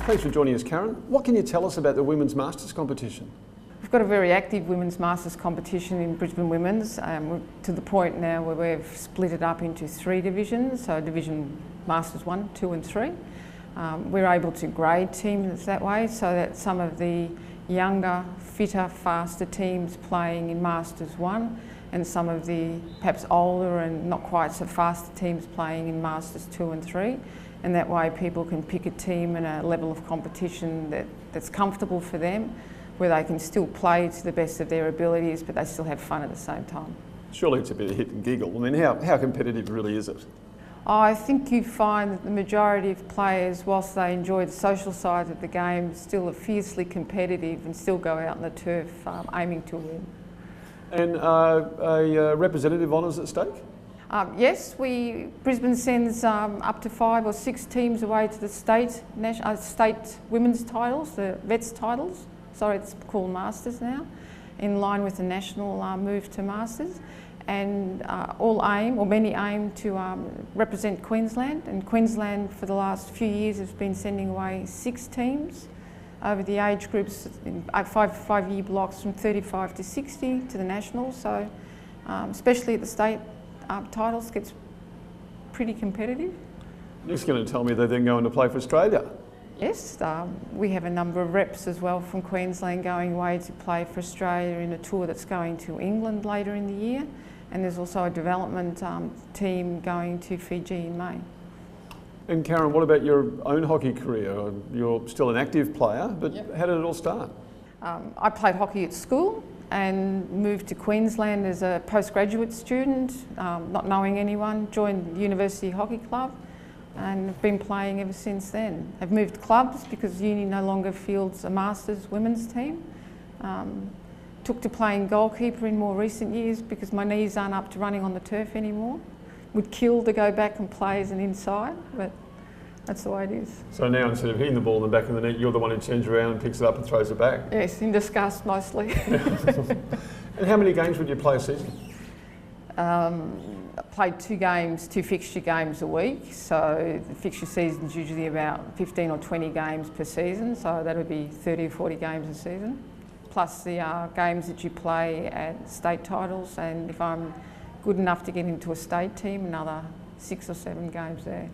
Thanks for joining us, Karin. What can you tell us about the Women's Masters competition? We've got a very active Women's Masters competition in Brisbane Women's, to the point now where we've split it up into 3 divisions, so Division Masters 1, 2 and 3. We're able to grade teams that way so that some of the younger, fitter, faster teams playing in Masters 1 and some of the perhaps older and not quite so fast teams playing in Masters 2 and 3. And that way people can pick a team and a level of competition that's comfortable for them, where they can still play to the best of their abilities but they still have fun at the same time. Surely it's a bit of hit and giggle. I mean, how competitive really is it? I think you find that the majority of players, whilst they enjoy the social side of the game, still are fiercely competitive and still go out on the turf aiming to win. And a representative honours at stake? Yes, Brisbane sends up to 5 or 6 teams away to the state women's titles, the vets titles. Sorry, it's called Masters now, in line with the national move to Masters. And many aim to represent Queensland. And Queensland for the last few years has been sending away 6 teams over the age groups in 5-year blocks from 35 to 60 to the nationals. So especially at the state titles gets pretty competitive. You're just going to tell me they're then going to play for Australia? Yes, we have a number of reps as well from Queensland going away to play for Australia in a tour that's going to England later in the year. And there's also a development team going to Fiji in May. And Karin, what about your own hockey career? You're still an active player, but Yep. How did it all start? I played hockey at school and moved to Queensland as a postgraduate student, not knowing anyone, joined the University Hockey Club and have been playing ever since then. I've moved clubs because uni no longer fields a Masters women's team. Took to playing goalkeeper in more recent years because my knees aren't up to running on the turf anymore. Would kill to go back and play as an inside, but that's the way it is. So now instead of hitting the ball in the back of the net, you're the one who turns around and picks it up and throws it back? Yes, in disgust mostly. And how many games would you play a season? I played 2 fixture games a week, so the fixture season's usually about 15 or 20 games per season, so that would be 30 or 40 games a season. Plus the games that you play at state titles, and if I'm good enough to get into a state team, another 6 or 7 games there.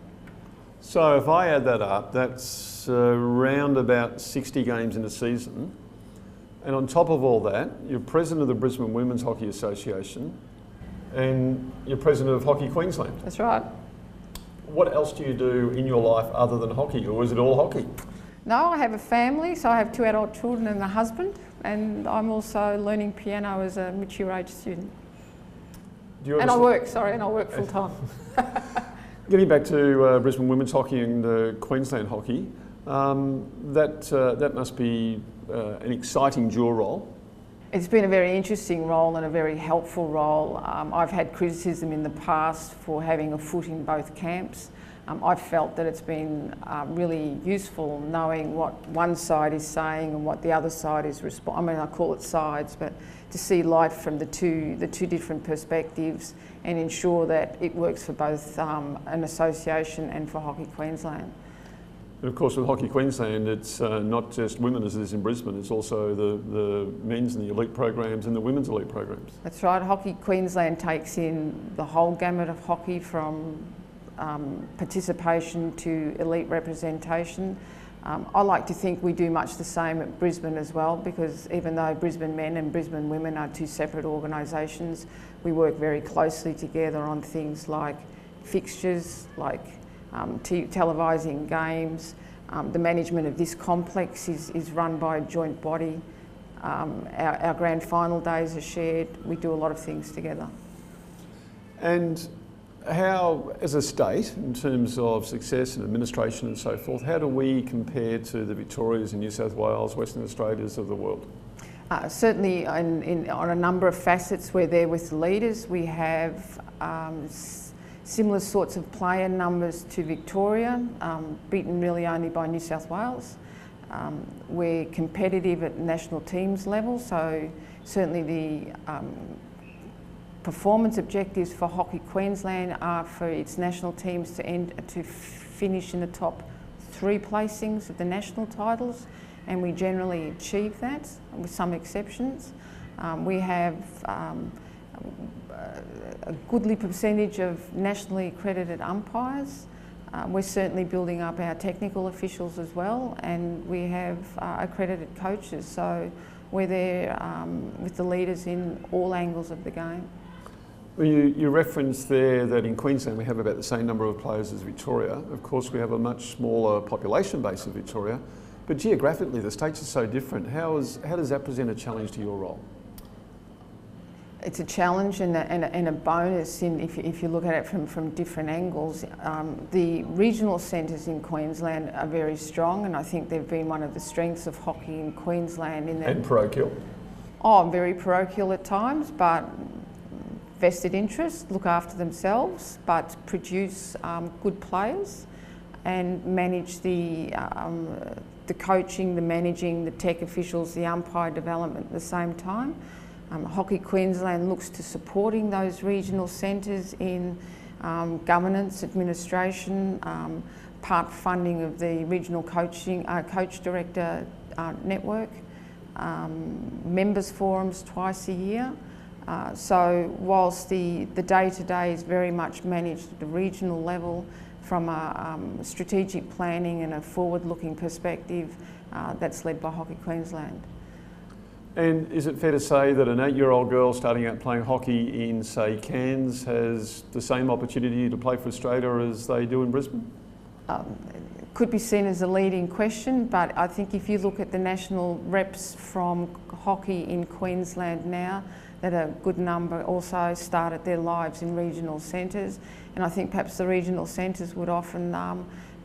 So if I add that up, that's around about 60 games in a season. And on top of all that, you're president of the Brisbane Women's Hockey Association and you're president of Hockey Queensland. That's right. What else do you do in your life other than hockey, or is it all hockey? No, I have a family, so I have 2 adult children and a husband, and I'm also learning piano as a mature age student. I work full time. Getting back to Brisbane Women's Hockey and Queensland Hockey, that must be an exciting dual role. It's been a very interesting role and a very helpful role. I've had criticism in the past for having a foot in both camps. I've felt that it's been really useful knowing what one side is saying and what the other side is responding. I mean, I call it sides, but to see life from the two different perspectives and ensure that it works for both an association and for Hockey Queensland. And of course with Hockey Queensland, it's not just women as it is in Brisbane, it's also the men's and the elite programs and the women's elite programs. That's right, Hockey Queensland takes in the whole gamut of hockey from participation to elite representation. I like to think we do much the same at Brisbane as well, because even though Brisbane Men and Brisbane Women are 2 separate organisations, we work very closely together on things like fixtures, like televising games. The management of this complex is run by a joint body. Our grand final days are shared. We do a lot of things together. And how, as a state, in terms of success and administration and so forth, how do we compare to the Victorias and New South Wales, Western Australias of the world? Certainly on a number of facets we're there with the leaders. We have similar sorts of player numbers to Victoria, beaten really only by New South Wales. We're competitive at national teams level, so certainly the performance objectives for Hockey Queensland are for its national teams to finish in the top 3 placings of the national titles, and we generally achieve that, with some exceptions. We have a goodly percentage of nationally accredited umpires. We're certainly building up our technical officials as well, and we have accredited coaches, so we're there with the leaders in all angles of the game. Well, you referenced there that in Queensland we have about the same number of players as Victoria. Of course, we have a much smaller population base of Victoria, but geographically the states are so different. How does that present a challenge to your role? It's a challenge and a bonus if you look at it from different angles. The regional centres in Queensland are very strong, and I think they've been one of the strengths of hockey in Queensland. And parochial? Oh, very parochial at times, but vested interests, look after themselves, but produce good players and manage the coaching, the managing, the tech officials, the umpire development at the same time. Hockey Queensland looks to supporting those regional centres in governance, administration, part funding of the regional coach director network, members forums twice a year. So whilst the day-to-day is very much managed at the regional level from a strategic planning and a forward-looking perspective, that's led by Hockey Queensland. And is it fair to say that an 8-year-old girl starting out playing hockey in, say, Cairns has the same opportunity to play for Australia as they do in Brisbane? Could be seen as a leading question, but I think if you look at the national reps from hockey in Queensland now, that a good number also started their lives in regional centres, and I think perhaps the regional centres would often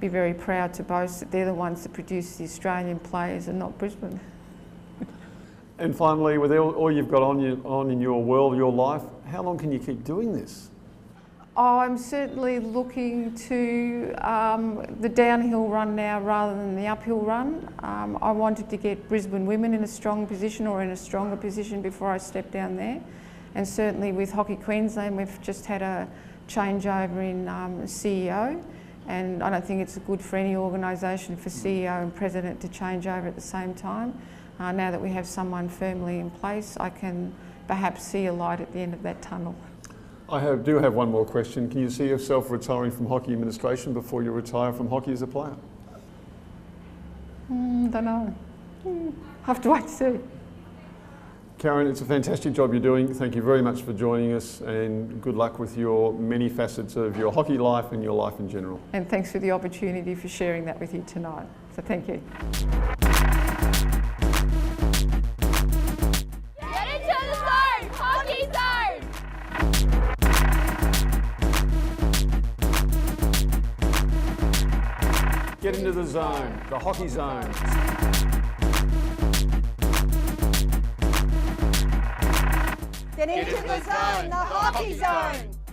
be very proud to boast that they're the ones that produce the Australian players and not Brisbane. And finally, with all you've got on in your world, your life, how long can you keep doing this? Oh, I'm certainly looking to the downhill run now rather than the uphill run. I wanted to get Brisbane women in a strong position, or in a stronger position, before I step down there. And certainly with Hockey Queensland, we've just had a changeover in CEO, and I don't think it's good for any organisation for CEO and President to change over at the same time. Now that we have someone firmly in place, I can perhaps see a light at the end of that tunnel. I do have one more question. Can you see yourself retiring from hockey administration before you retire from hockey as a player? Don't know. Have to wait to see. Karin, it's a fantastic job you're doing. Thank you very much for joining us, and good luck with your many facets of your hockey life and your life in general. And thanks for the opportunity for sharing that with you tonight. So thank you. Get into the zone, the hockey zone. Get into the zone, the hockey zone.